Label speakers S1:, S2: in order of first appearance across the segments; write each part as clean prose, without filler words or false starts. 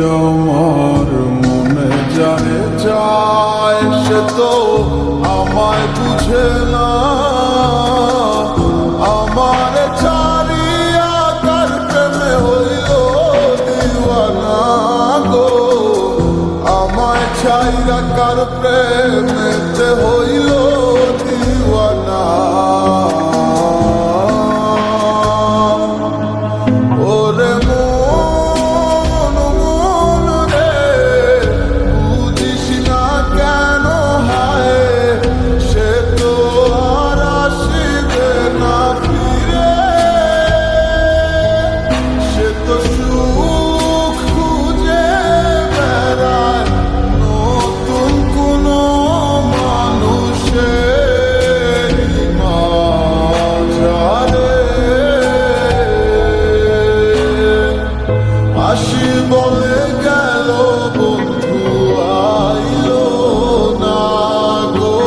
S1: আমার মনে যারে চায় সে তো আমায় বুঝে না। আমার ছাড়িয়া কার প্রেমে হইল দিওয়ানা গো, আমায় ছাইরা কার প্রেমেতে হইল দিওয়ানা। ওরে মন মন রে বুঝিস না কেন হায়, সে তো আর আসিবে না ফিরে। সে তো সুখ খুঁজে বেড়ায় নতুন কোনো মানুষের মাঝারে। আসি বলে গেল বন্ধু আইলো না গো,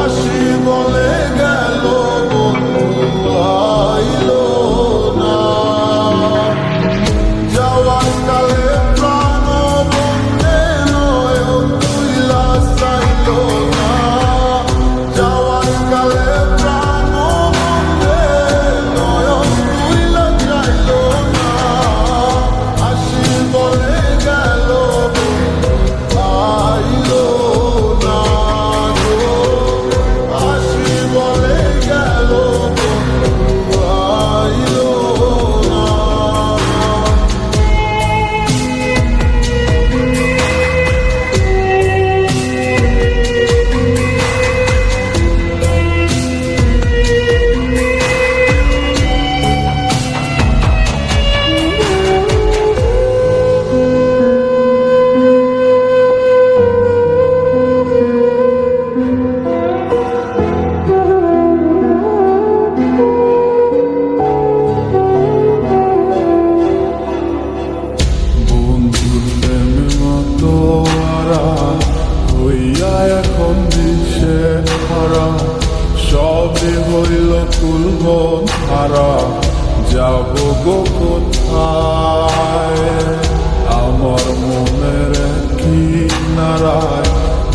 S1: আসি বলে গেল বন্ধু আইলো না। যাওয়ার কালে প্রাণ বন্ধে নয়ন তুইলা চাইলো না। যাওয়ার কালে প্রাণ বন্ধে নয়ন তুইলা চাইলো না। আসি বলে গেল আইলো না গো, আসি বলে গেল আইলো না। বন্ধুর প্রেমে মতো আরা হইয়া এখন দিশে হারা, সবে হইল কুলবন হারা, যাব গো কোথায়। আমার মনের কিনারায়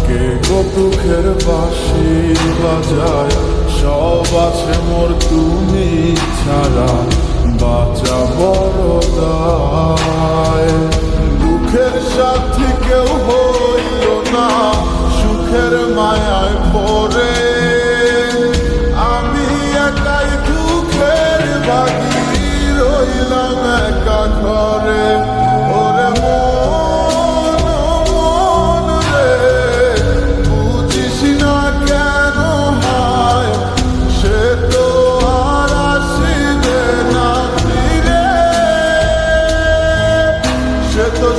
S1: কে গো দুঃখের বাঁশি বাজায়, সব আছে মোর তুমি ছাড়া, বাঁচা বড় দায়। দুঃখের সাথী কেউ হইল না, সুখের মায়ায় পড়ে আমি একাই দুঃখের বাগি রইলাম একা ঘরে। ওরে মন মন রে বুঝিস না কেন হায়, সে তো আর আসিবে না ফিরে। সে তো